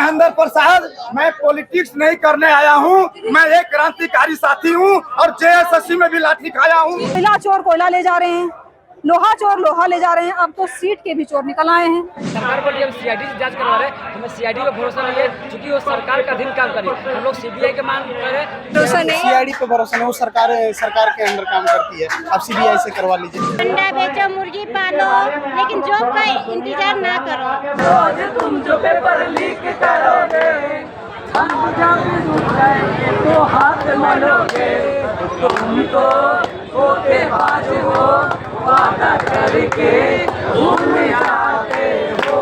महेंद्र प्रसाद, मैं पॉलिटिक्स नहीं करने आया हूँ। मैं एक क्रांतिकारी साथी हूँ और जेएसएससी में भी लाठी खाया हूँ। कोयला चोर कोयला ले जा रहे हैं, लोहा चोर लोहा ले जा रहे हैं, अब तो सीट के भी चोर निकल आए हैं। सरकार पर जब सीआईडी से जांच करवा रहे हैं, हमें सीआईडी पर भरोसा नहीं है, क्योंकि वो सरकार का अधीन काम करी। हम लोग सीबीआई के मांग करें, भरोसा नहीं। सीआईडी पे भरोसा नहीं, वो सरकार के अंदर काम करती है। आप सीबीआई से करवा लीजिए। अंडा बेचो, मुर्गी पालो, लेकिन जॉब का इंतजार ना करो। रोज तुम जो पेपर लीक करोगे, तो हाथ मलोगे, तुम तो धोखेबाज हो, वादा करके घूम आते हो।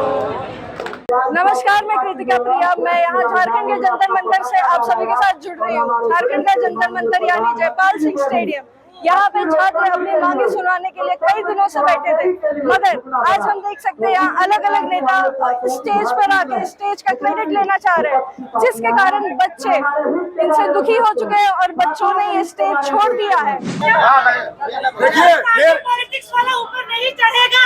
नमस्कार, मैं कृतिका प्रिया। मैं यहाँ झारखंड के जंतर मंतर से आप सभी के साथ जुड़ रही हूँ। झारखंड का जंतर मंतर यानी जयपाल सिंह स्टेडियम। यहाँ पे छात्र अपनी मांगे सुनाने के लिए कई दिनों से बैठे थे, मगर आज हम देख सकते हैं यहाँ अलग अलग नेता स्टेज पर आके स्टेज का क्रेडिट लेना चाह रहे हैं, जिसके कारण बच्चे इनसे दुखी हो चुके हैं और बच्चों ने ये स्टेज छोड़ दिया है। देखिए, पॉलिटिक्स वाला ऊपर नहीं चढ़ेगा।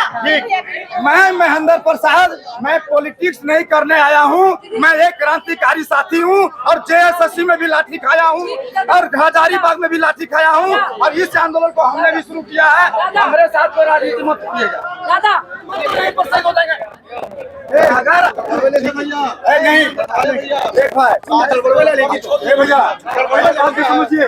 मैं महेंद्र प्रसाद, मैं पॉलिटिक्स नहीं करने आया हूँ। मैं एक क्रांतिकारी साथी हूँ और जेएसएससी में भी लाठी खाया हूँ और हजारीबाग में भी लाठी खाया हूँ और इस आंदोलन को हमने भी शुरू किया है। हमारे साथ कोई राजनीति मत कीजिएगा। दादा नहीं देख भाई, भैया समझिए,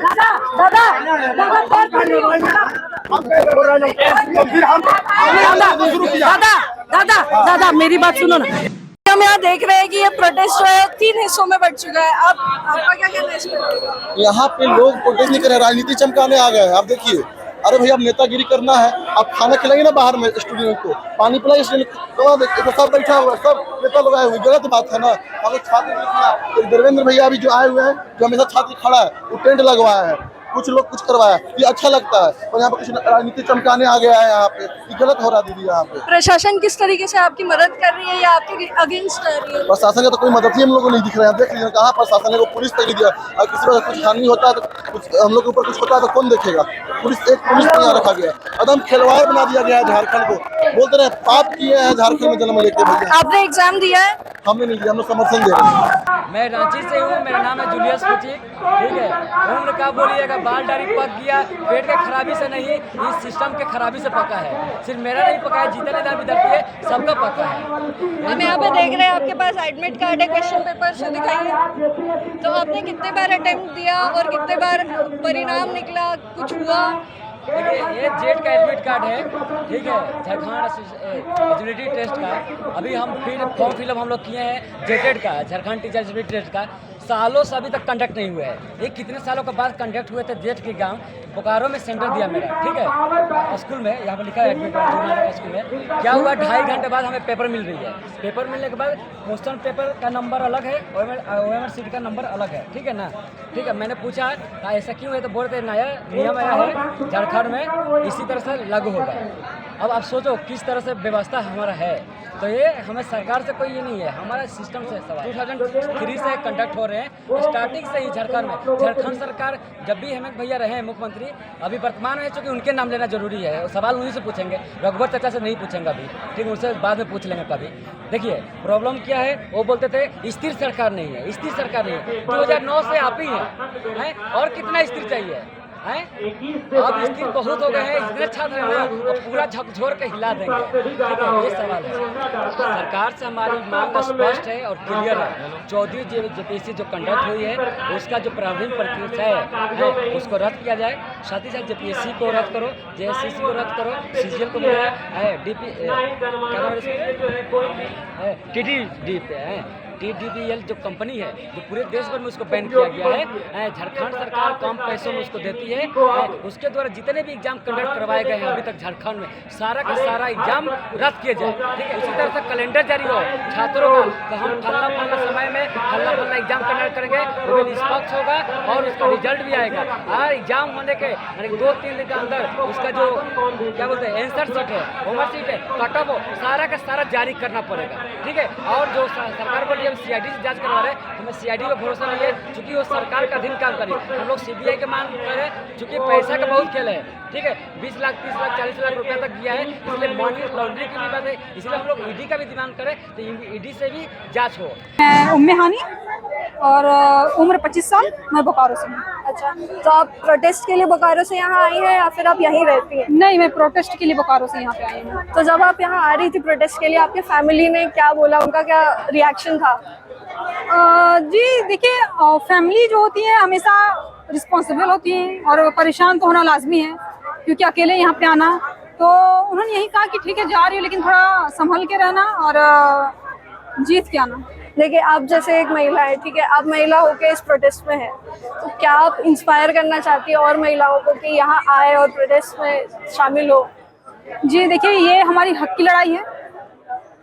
दादा मेरी बात सुनो ना। हम यहाँ देख रहे हैं कि ये प्रोटेस्ट जो है 3 हिस्सों में बट चुका है। आपका क्या कहना है इस पर? यहाँ पे लोग प्रोटेस्ट नहीं कर रहे, राजनीति चमकाने आ गए हैं। आप देखिए, अरे भैया, अब नेतागिरी करना है, आप खाना खिलाइए ना बाहर में स्टूडेंट को, पानी पिलाइए स्टूडेंट को। तो सब बैठा हुआ है, सब नेता लोग आए हुए, गलत बात है ना। हमें छात्र देवेंद्र भैया अभी जो आए हुए हैं, जो हमेशा छात्र खड़ा है, वो टेंट लगवाया है, कुछ लोग कुछ करवाया, ये अच्छा लगता है। और यहाँ पे कुछ राजनीति चमकाने आ गया है, यहाँ पे ये गलत हो रहा है दीदी। यहाँ पे प्रशासन किस तरीके से आपकी मदद कर रही है या आपके अगेंस्ट कर रही है? प्रशासन का तो कोई मदद ही हम लोग को नहीं दिख रहा है। देख लीजिए कहाँ प्रशासन है, वो पुलिस तक नहीं दिया। और किसी को कुछ हानि होता है तो कुछ हम लोग के ऊपर कुछ होता है तो कौन देखेगा? पुलिस को यहाँ रखा गया, एकदम खिलवाड़ बना दिया गया है झारखंड को। बोलते रहे पाप किए हैं झारखंड में जन्म लेके। भैया आपने एग्जाम दिया है? हमने नहीं दिया, हम लोग समर्थन दे रहे हैं। मैं रांची से हूँ, मेरा नाम है जूलियस कुचिक, ठीक है। उम्र का बोलिएगा, बाल दाढ़ी पक गया, पेट के खराबी से नहीं, इस सिस्टम के खराबी से पका है। सिर्फ मेरा नहीं पका है, जितने विद्यार्थी है सबका पका है। हम यहाँ पे देख रहे हैं आपके पास एडमिट कार्ड है, क्वेश्चन पेपर से दिखाइए। तो आपने कितने बार अटेम्प्ट दिया और कितने बार परिणाम निकला, कुछ हुआ? देखिए, ये जेट का एडमिट कार्ड है, ठीक है, झारखंड एलिजिबिलिटी टेस्ट का। अभी हम फिर फॉर्म फिलअप हम लोग किए हैं जेटेड का, झारखंड टीचर एलिजिबिलिटी टेस्ट का। सालों से अभी तक कंडक्ट नहीं हुआ है। ये कितने सालों के बाद कंडक्ट हुए थे। जेट के गांव बोकारो में सेंटर दिया मेरा, ठीक है, स्कूल में, यहाँ पर लिखा है एडमिट कार्ड स्कूल में। क्या हुआ, 2.5 घंटे बाद हमें पेपर मिल रही है। पेपर मिलने के बाद क्वेश्चन पेपर का नंबर अलग है, ओएमआर सीट का नंबर अलग है, ठीक है ना। ठीक है, मैंने पूछा ऐसा क्यों है, तो बोलते नया नियम आया है झारखंड में, इसी तरह से लागू होगा। अब आप सोचो किस तरह से व्यवस्था हमारा है। तो ये हमें सरकार से कोई ये नहीं है, हमारा सिस्टम से सवाल। 2003 से कंडक्ट हो रहे हैं, स्टार्टिंग से ही झारखंड में। झारखंड सरकार जब भी हेमंत भैया रहे मुख्यमंत्री, अभी वर्तमान में चूँकि उनके नाम लेना जरूरी है, सवाल उन्हीं से पूछेंगे, रघुवर चाचा से नहीं पूछेंगे अभी, ठीक, उनसे बाद में पूछ लेंगे कभी। देखिए प्रॉब्लम क्या है, वो बोलते थे स्थिर सरकार नहीं है, स्थिर सरकार नहीं है। 2009 से आप ही हैं, और कितना स्थिर चाहिए हैं? अब स्थिर बहुत हो गए हैं, इतने छात्र हैं ना, अब पूरा झकझोर के हिला देंगे, ठीक है। ये सवाल है, सरकार से हमारी मांग स्पष्ट है और क्लियर है। 14 जेपीएससी जो कंडक्ट हुई है, उसका जो प्रारंभिक प्रक्रिया है उसको रद्द किया जाए। साथ ही साथ जेपीएससी को रद्द करो, जेएसएससी को रद्द करो, सीजीएल को मिला है, TDPL जो कंपनी है, जो पूरे देश भर में उसको बैन किया गया है। झारखंड सरकार कम पैसों में उसको देती है। उसके द्वारा जितने भी एग्जाम कंडक्ट करवाए गए हैं अभी तक झारखंड में, सारा का सारा एग्जाम रद्द किए जाए, ठीक है। उसी तरह से कैलेंडर जारी हो छात्रों का, तो हम फलना समय में फलना एग्जाम कंडक्ट करेंगे, वो भी निष्पक्ष होगा और उसका रिजल्ट भी आएगा। और एग्जाम होने के 2-3 दिन के अंदर उसका जो क्या बोलते हैं आंसर सीट है, होमवर्क सीट है, कट ऑफ हो, सारा का सारा जारी करना पड़ेगा, ठीक है। और जो सरकार पर जब सीआईडी से जांच करवा रहे हैं, हमें सीआईडी पर भरोसा नहीं है, क्योंकि वो सरकार का अधीन काम करी। हम लोग सीबीआई के मांग करें, क्योंकि पैसा का बहुत खेल है, ठीक है। 20 लाख 30 लाख 40 लाख रुपया तक दिया है, इसलिए मनी लॉन्ड्री की भी बात है, इसलिए हम लोग ईडी का भी डिमांड करें, तो ईडी से भी जांच हो। मैं नेहानी और उम्र 25 साल, मैं बोकारो से हूँ। अच्छा, तो आप प्रोटेस्ट के लिए बोकारो से यहाँ आई हैं या फिर आप यहीं रहती हैं? नहीं, मैं प्रोटेस्ट के लिए बोकारो से यहाँ पे आई हूँ। तो जब आप यहाँ आ रही थी प्रोटेस्ट के लिए, आपके फैमिली ने क्या बोला, उनका क्या रिएक्शन था? जी देखिए, फैमिली जो होती है हमेशा रिस्पॉन्सिबल होती है और परेशान तो होना लाजमी है, क्योंकि अकेले यहाँ पे आना। तो उन्होंने यही कहा कि ठीक है जा रही हो, लेकिन थोड़ा संभल के रहना और जीत के आना। देखिए, आप जैसे एक महिला है, ठीक है, आप महिला होके इस प्रोटेस्ट में है, तो क्या आप इंस्पायर करना चाहती है और महिलाओं को कि यहाँ आए और प्रोटेस्ट में शामिल हो? जी देखिए, ये हमारी हक की लड़ाई है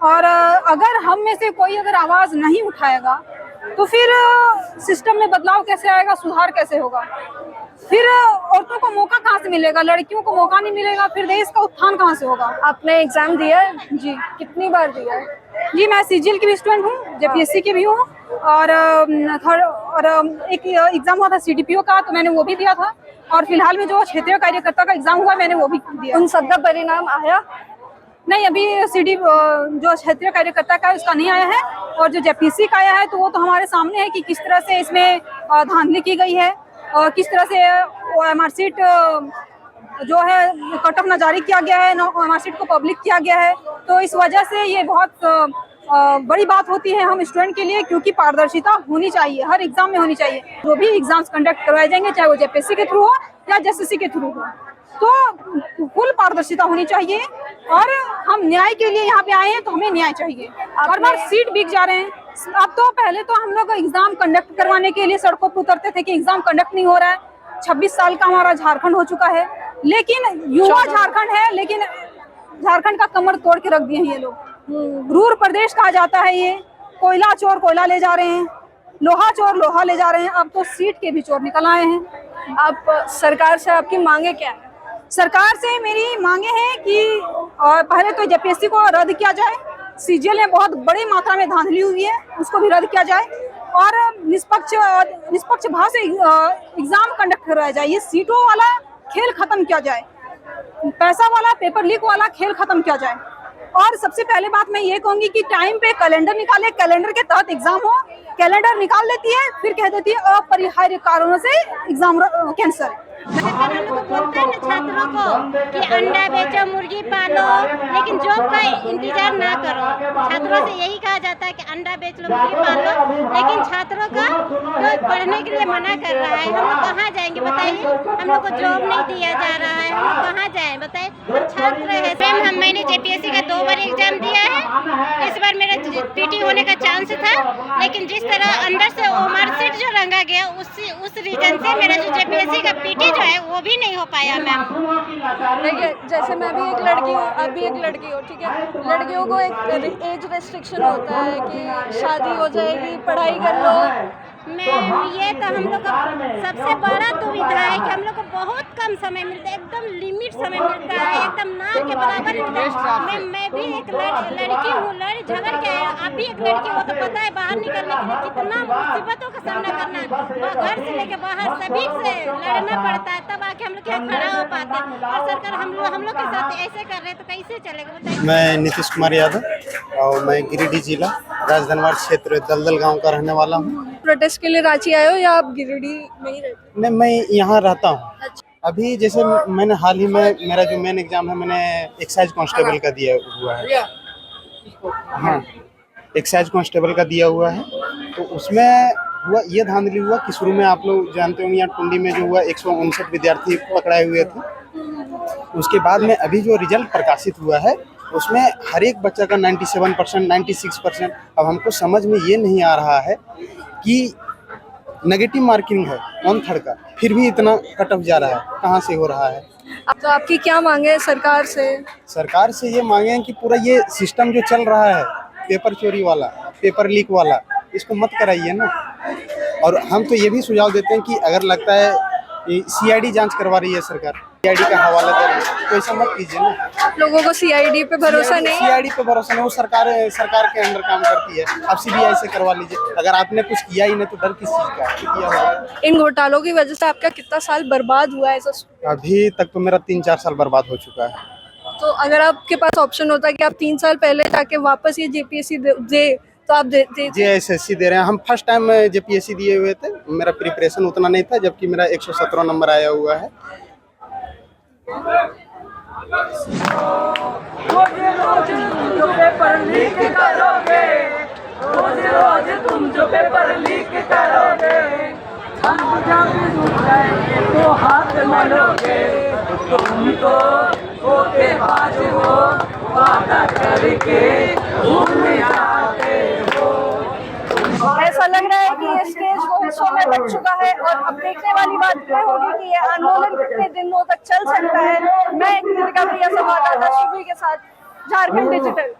और अगर हम में से कोई अगर आवाज़ नहीं उठाएगा तो फिर सिस्टम में बदलाव कैसे आएगा, सुधार कैसे होगा? फिर औरतों को मौका कहाँ से मिलेगा, लड़कियों को मौका नहीं मिलेगा, फिर देश का उत्थान कहाँ से होगा? आपने एग्जाम दिया है? जी। कितनी बार दिया है? जी, मैं सीजीएल की भी स्टूडेंट हूँ, जेपीएससी की भी हूँ और एक एग्ज़ाम हुआ था सीडीपीओ का, तो मैंने वो भी दिया था और फिलहाल में जो क्षेत्रीय कार्यकर्ता का एग्ज़ाम हुआ मैंने वो भी दिया। उन सबका परिणाम आया? नहीं, अभी सीडी जो क्षेत्रीय कार्यकर्ता का उसका नहीं आया है और जो जेपीएससी का आया है तो वो तो हमारे सामने है कि किस तरह से इसमें धांधली की गई है और किस तरह से OMR सीट जो है कट ऑफ न जारी किया गया है, ना OMR सीट को पब्लिक किया गया है। तो इस वजह से ये बहुत बड़ी बात होती है हम स्टूडेंट के लिए, क्योंकि पारदर्शिता होनी चाहिए, हर एग्जाम में होनी चाहिए। जो भी एग्जाम्स कंडक्ट करवाए जाएंगे, चाहे वो जेपीएससी के थ्रू हो या जेएसएससी के थ्रू हो, तो फुल पारदर्शिता होनी चाहिए। और हम न्याय के लिए यहाँ पे आए हैं तो हमें न्याय चाहिए। हर बार सीट बिक जा रहे हैं। अब तो पहले तो हम लोग एग्जाम कंडक्ट करवाने के लिए सड़कों पर उतरते थे कि एग्जाम कंडक्ट नहीं हो रहा है। 26 साल का हमारा झारखंड हो चुका है, लेकिन युवा झारखंड है, लेकिन झारखंड का कमर तोड़ के रख दिए हैं ये लोग। रूर प्रदेश कहा जाता है ये। कोयला चोर कोयला ले जा रहे हैं, लोहा चोर लोहा ले जा रहे हैं, अब तो सीट के भी चोर निकल आए हैं। आप सरकार से आपकी मांगे क्या है? सरकार से मेरी मांगे हैं कि पहले तो जेपीएससी को रद्द किया जाए, सीजीएल में बहुत बड़ी मात्रा में धांधली हुई है, उसको भी रद्द किया जाए और निष्पक्ष भाव से एग्जाम कंडक्ट करवाया जाए। ये सीटों वाला खेल खत्म किया जाए, पैसा वाला पेपर लीक वाला खेल खत्म किया जाए। और सबसे पहले बात मैं ये कहूंगी कि टाइम पे कैलेंडर निकाले, कैलेंडर के तहत एग्जाम हो। कैलेंडर निकाल लेती है, फिर कह देती है अपरिहार्य कारणों से एग्जाम कैंसिल। सरकार हम लोग को बोलता है ना छात्रों को कि अंडा बेचो, मुर्गी पालो, लेकिन जॉब का इंतजार ना करो। छात्रों से यही कहा जाता है कि अंडा बेच लो, मुर्गी पालो, लेकिन छात्रों का जो पढ़ने के लिए मना कर रहा है। हम लोग कहाँ जाएंगे बताइए? हम लोग को जॉब नहीं दिया जा रहा है, हम लोग कहाँ जाएं बताइए? हम छात्र है। मैंने जेपीएससी का 2 बार एग्जाम दिया है। इस बार मेरा पीटी होने का चांस था, लेकिन जिस तरह अंदर से OMR सीट जो रंगा गया उस रीजन से मेरा जो जेपीएससी का पीटी जो है वो भी नहीं हो पाया मैम। देखिए, जैसे मैं भी एक लड़की हूँ, आप भी एक लड़की हो, ठीक है। लड़कियों को एक एज रेस्ट्रिक्शन होता है कि शादी हो जाएगी, पढ़ाई कर लो। मैम ये तो हम लोग का सबसे बड़ा दुविधा है कि हम लोग को बहुत कम समय मिलता है, एकदम लिमिट समय मिलता है, एकदम ना के बराबर मिलता है। मैं भी एक लड़की हूँ, लड़ झगड़ के आप भी एक लड़की हो, तो पता है बाहर निकलने के लिए कितना मुसीबतों का सामना करना है। घर से लेके बाहर सभी से लड़ना पड़ता है, तब आके हम लोग यहाँ खड़ा हो पाते हैं। और सरकार हम लोग के साथ ऐसे कर रहे हैं तो कैसे चलेगा बताइए? मैं नीतीश कुमार यादव और मैं गिरिडीह जिला राजधनवार क्षेत्र दलदल गांव का रहने वाला हूं। प्रोटेस्ट के लिए रांची आए हो या आप गिरिडीह में ही रहते हो? नहीं, मैं यहाँ रहता हूँ। अभी जैसे मैंने हाल ही में मेरा जो मेन एग्जाम है मैंने एक्साइज कांस्टेबल का दिया हुआ है। हाँ, एक्साइज कांस्टेबल का दिया हुआ है। तो उसमें हुआ ये धांधली हुआ कि शुरू में आप लोग जानते होंगे यहाँ टुंडी में जो हुआ 159 विद्यार्थी पकड़ाए हुए थे। उसके बाद में अभी जो रिजल्ट प्रकाशित हुआ है उसमें हर एक बच्चा का 97%, 96%। अब हमको समझ में ये नहीं आ रहा है कि नेगेटिव मार्किंग है 1/3 का, फिर भी इतना कट ऑफ जा रहा है, कहाँ से हो रहा है? तो आपकी क्या मांगे है सरकार से? सरकार से ये मांगे हैं कि पूरा ये सिस्टम जो चल रहा है पेपर चोरी वाला, पेपर लीक वाला, इसको मत कराइए ना। और हम तो ये भी सुझाव देते हैं कि अगर लगता है सीआईडी जांच करवा रही है सरकार, सीआईडी का हवाला दे रही है, तो ऐसा मत कीजिए ना। आप लोगों को सीआईडी पे भरोसा नहीं? सीआईडी पे भरोसा नहीं, वो सरकार के अंडर काम करती है। आप सीबीआई से करवा लीजिए। अगर आपने कुछ किया ही नहीं तो डर किस चीज का किया होगा? इन घोटालों की वजह से आपका कितना साल बर्बाद हुआ है? अभी तक तो मेरा 3-4 साल बर्बाद हो चुका है। तो अगर आपके पास ऑप्शन होता है कि आप 3 साल पहले जाके वापस ये जेपीएससी दे तो आप देते JSSC दे रहे हैं। हम फर्स्ट टाइम JPSC दिए हुए थे, मेरा प्रिपरेशन उतना नहीं था, जबकि मेरा 117 नंबर आया हुआ है। रोज तुम जो पेपर लीक करोगे, रोज तुम जो पेपर लीक करोगे, हम जब डूब जाएंगे तो हाथ मलोगे, तुम तो होके बाज हो, वादा करके भूल जाते हो। ऐसा लग रहा है कि ये स्टेज वो हिस्सों में बच चुका है और अब देखने वाली बात ये होगी कि ये आंदोलन कितने दिनों तक चल सकता है। मैं कृतिका प्रिया संवाददाता शिवी के साथ, झारखंड डिजिटल।